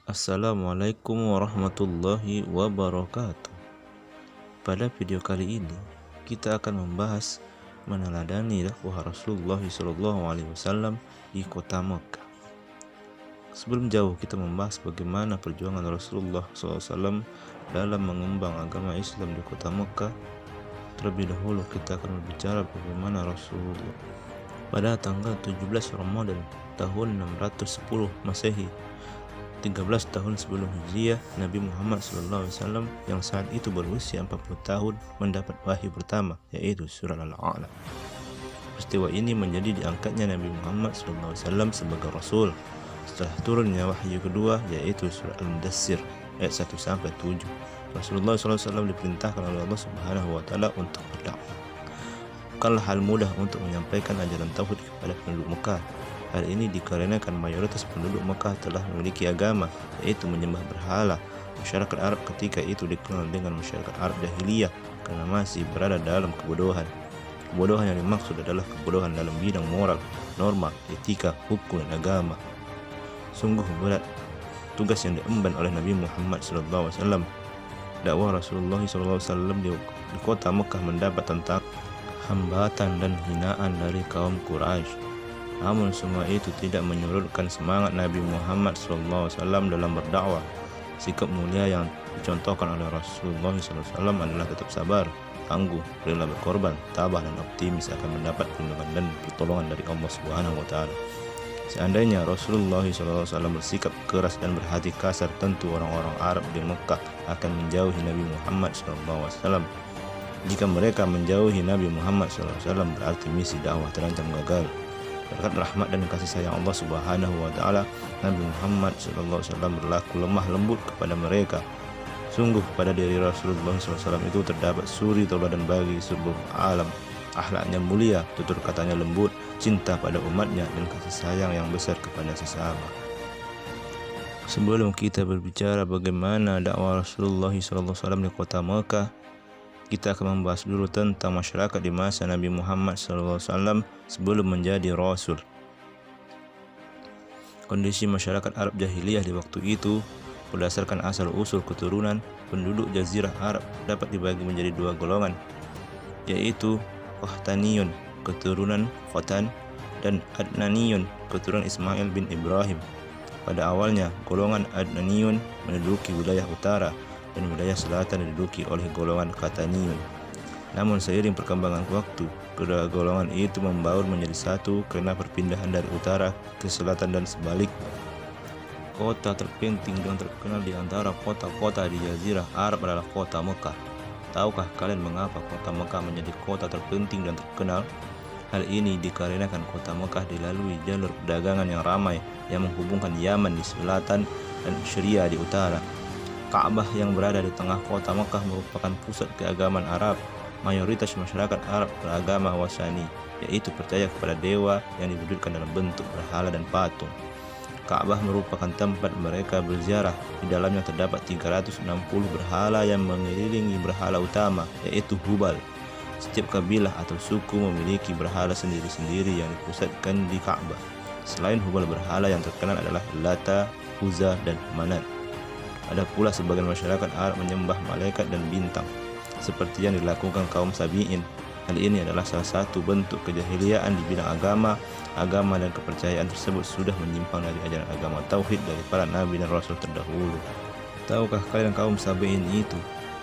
Assalamualaikum warahmatullahi wabarakatuh. Pada video kali ini kita akan membahas meneladani dakwah Rasulullah SAW di kota Mekah. Sebelum jauh kita membahas bagaimana perjuangan Rasulullah SAW dalam mengembang agama Islam di kota Mekah. Terlebih dahulu kita akan berbicara bagaimana Rasulullah pada tanggal 17 Ramadan tahun 610 Masehi, 13 tahun sebelum Hijriah, Nabi Muhammad SAW yang saat itu berusia 40 tahun mendapat wahyu pertama, yaitu surat Al-A'la. Peristiwa ini menjadi diangkatnya Nabi Muhammad SAW sebagai Rasul setelah turunnya wahyu kedua, yaitu surat Al-Mudaththir ayat 1-7. Rasulullah SAW diperintahkan oleh Allah Subhanahu wa Ta'ala untuk berdakwah. Bukanlah hal mudah untuk menyampaikan ajaran tauhid kepada penduduk Mekah. Hal ini dikarenakan mayoritas penduduk Mekah telah memiliki agama, yaitu menyembah berhala. Masyarakat Arab ketika itu dikenal dengan masyarakat Arab jahiliyah karena masih berada dalam kebodohan. Kebodohan yang dimaksud adalah kebodohan dalam bidang moral, norma, etika, hukum, dan agama. Sungguh berat tugas yang diemban oleh Nabi Muhammad SAW. Dakwah Rasulullah SAW di kota Mekah mendapat tentang hambatan dan hinaan dari kaum Quraisy. Namun semua itu tidak menyurutkan semangat Nabi Muhammad SAW dalam berdakwah. Sikap mulia yang dicontohkan oleh Rasulullah SAW adalah tetap sabar, tangguh, rela berkorban, tabah, dan optimis akan mendapat perlindungan dan pertolongan dari Allah Subhanahu wa Ta'ala. Seandainya Rasulullah SAW bersikap keras dan berhati kasar, tentu orang-orang Arab di Mekah akan menjauhi Nabi Muhammad SAW. Jika mereka menjauhi Nabi Muhammad SAW, berarti misi dakwah terancam gagal. Berkat rahmat dan kasih sayang Allah Subhanahu wa Ta'ala, Nabi Muhammad SAW berlaku lemah lembut kepada mereka. Sungguh pada diri Rasulullah SAW itu terdapat suri tauladan bagi seluruh alam. Akhlaknya mulia, tutur katanya lembut, cinta pada umatnya, dan kasih sayang yang besar kepada sesama. Sebelum kita berbicara bagaimana dakwah Rasulullah SAW di kota Mekah, kita akan membahas dulu tentang masyarakat di masa Nabi Muhammad SAW sebelum menjadi Rasul. Kondisi masyarakat Arab jahiliyah di waktu itu berdasarkan asal-usul keturunan penduduk Jazirah Arab dapat dibagi menjadi dua golongan, yaitu Qahtaniyun keturunan Qahtan dan Adnaniyun keturunan Ismail bin Ibrahim. Pada awalnya golongan Adnaniyun menduduki wilayah utara dan wilayah selatan diduduki oleh golongan Qahtaniyun. Namun seiring perkembangan waktu, kedua golongan itu membaur menjadi satu karena perpindahan dari utara ke selatan dan sebaliknya. Kota terpenting dan terkenal di antara kota-kota di Jazirah Arab adalah kota Mekah. Tahukah kalian mengapa kota Mekah menjadi kota terpenting dan terkenal? Hal ini dikarenakan kota Mekah dilalui jalur perdagangan yang ramai yang menghubungkan Yaman di selatan dan Syria di utara. Ka'bah yang berada di tengah kota Mekah merupakan pusat keagamaan Arab. Mayoritas masyarakat Arab beragama Wasani, yaitu percaya kepada dewa yang diwujudkan dalam bentuk berhala dan patung. Ka'bah merupakan tempat mereka berziarah. Di dalamnya terdapat 360 berhala yang mengelilingi berhala utama, yaitu Hubal. Setiap kabilah atau suku memiliki berhala sendiri-sendiri yang dipusatkan di Ka'bah. Selain Hubal, berhala yang terkenal adalah Lata, Uzza, dan Manat. Ada pula sebagian masyarakat Arab menyembah malaikat dan bintang, seperti yang dilakukan kaum Sabi'in. Hal ini adalah salah satu bentuk kejahiliaan di bidang agama. Agama dan kepercayaan tersebut sudah menyimpang dari ajaran agama tauhid dari para nabi dan rasul terdahulu. Tahukah kalian kaum Sabi'in itu?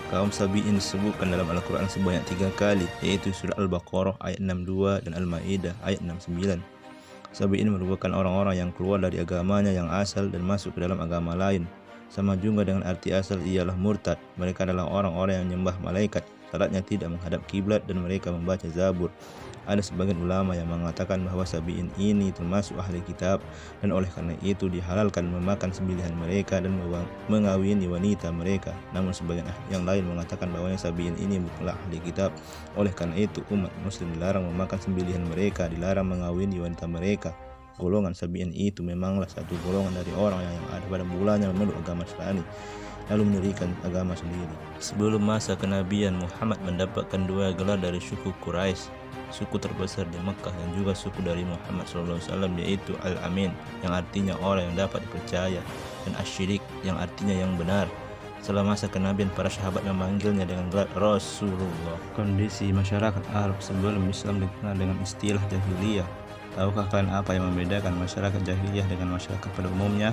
Kaum Sabi'in disebutkan dalam Al-Quran sebanyak 3 kali, yaitu surah Al-Baqarah ayat 62 dan Al-Ma'idah ayat 69. Sabi'in merupakan orang-orang yang keluar dari agamanya yang asal dan masuk ke dalam agama lain. Sama juga dengan arti asal ialah murtad. Mereka adalah orang-orang yang menyembah malaikat, salatnya tidak menghadap kiblat, dan mereka membaca Zabur. Ada sebagian ulama yang mengatakan bahwa Sabi'in ini termasuk ahli kitab, dan oleh karena itu dihalalkan memakan sembelihan mereka dan mengawini wanita mereka. Namun sebagian yang lain mengatakan bahwa Sabi'in ini bukanlah ahli kitab. Oleh karena itu umat muslim dilarang memakan sembelihan mereka, dilarang mengawini wanita mereka. Golongan Sabi'in itu memanglah satu golongan dari orang yang ada pada mulanya memeluk agama Nasrani, lalu mendirikan agama sendiri. Sebelum masa kenabian, Muhammad mendapatkan 2 gelar dari suku Quraisy, suku terbesar di Mekah, dan juga suku dari Muhammad SAW, yaitu Al-Amin, yang artinya orang yang dapat dipercaya. dan asyirik yang artinya yang benar. Setelah masa kenabian, para sahabat memanggilnya dengan gelar Rasulullah. Kondisi masyarakat Arab sebelum Islam dikenal dengan istilah jahiliyah. Tahukah kalian apa yang membedakan masyarakat jahiliyah dengan masyarakat pada umumnya?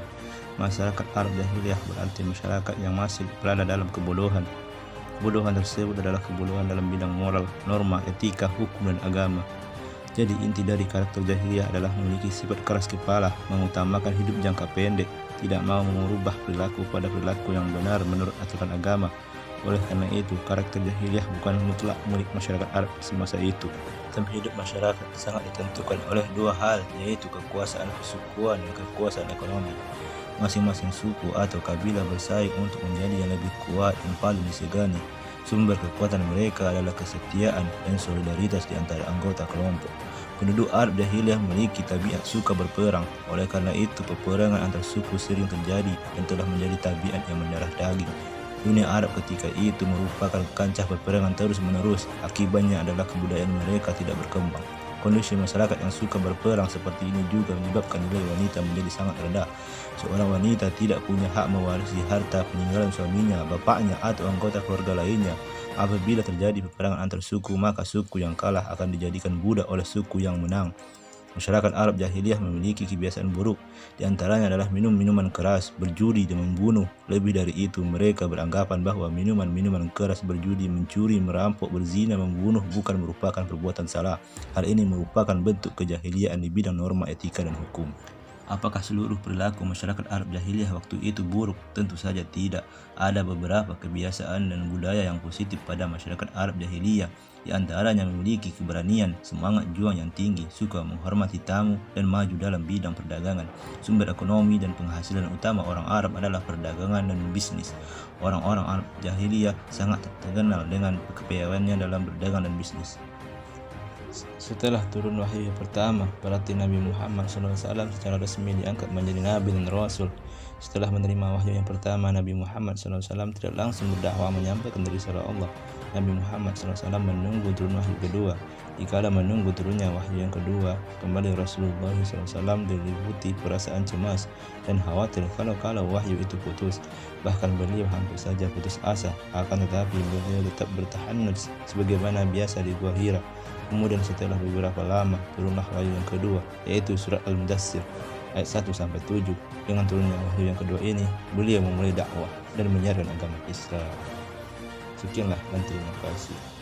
Masyarakat Arab jahiliyah berarti masyarakat yang masih berada dalam kebodohan. Kebodohan tersebut adalah kebodohan dalam bidang moral, norma, etika, hukum, dan agama. Jadi inti dari karakter jahiliyah adalah memiliki sifat keras kepala, mengutamakan hidup jangka pendek, tidak mau mengubah perilaku pada perilaku yang benar menurut aturan agama. Oleh karena itu, karakter jahiliyah bukan mutlak milik masyarakat Arab semasa itu. Sistem hidup masyarakat sangat ditentukan oleh dua hal, yaitu kekuasaan kesukuan dan kekuasaan ekonomi. Masing-masing suku atau kabilah bersaing untuk menjadi yang lebih kuat dan paling disegani. Sumber kekuatan mereka adalah kesetiaan dan solidaritas di antara anggota kelompok. Penduduk Arab jahiliyah memiliki tabiat suka berperang. Oleh karena itu, peperangan antar suku sering terjadi dan telah menjadi tabiat yang mendarah daging. Dunia Arab ketika itu merupakan kancah peperangan terus-menerus. Akibatnya adalah kebudayaan mereka tidak berkembang. Kondisi masyarakat yang suka berperang seperti ini juga menyebabkan nilai wanita menjadi sangat rendah. Seorang wanita tidak punya hak mewarisi harta peninggalan suaminya, bapaknya, atau anggota keluarga lainnya. Apabila terjadi peperangan antar suku, maka suku yang kalah akan dijadikan budak oleh suku yang menang. Masyarakat Arab jahiliyah memiliki kebiasaan buruk, di antaranya adalah minum minuman keras, berjudi, dan membunuh. Lebih dari itu, mereka beranggapan bahwa minuman-minuman keras, berjudi, mencuri, merampok, berzina, membunuh bukan merupakan perbuatan salah. Hal ini merupakan bentuk kejahiliaan di bidang norma etika dan hukum. Apakah seluruh perilaku masyarakat Arab jahiliyah waktu itu buruk? Tentu saja tidak. Ada beberapa kebiasaan dan budaya yang positif pada masyarakat Arab jahiliyah. Di antaranya memiliki keberanian, semangat juang yang tinggi, suka menghormati tamu, dan maju dalam bidang perdagangan. Sumber ekonomi dan penghasilan utama orang Arab adalah perdagangan dan bisnis. Orang-orang Arab jahiliyah sangat terkenal dengan kepiawaiannya dalam berdagang dan bisnis. Setelah turun wahyu yang pertama, berarti Nabi Muhammad SAW secara resmi diangkat menjadi Nabi dan Rasul. Setelah menerima wahyu yang pertama, Nabi Muhammad SAW tidak langsung berdakwah menyampaikan risalah Allah. Nabi Muhammad SAW menunggu turun wahyu kedua. Dikala menunggu turunnya wahyu yang kedua, kembali Rasulullah SAW diliputi perasaan cemas dan khawatir kalau wahyu itu putus. Bahkan beliau hampir saja putus asa, akan tetapi beliau tetap bertahan sebagaimana biasa di Gua Hira. Kemudian setelah beberapa lama turunlah wahyu yang kedua, yaitu surat Al-Mudaththir ayat 1-7. Dengan turunnya wahyu yang kedua ini, beliau memulai dakwah dan menyiarkan agama Islam. Sekianlah dan terima kasih.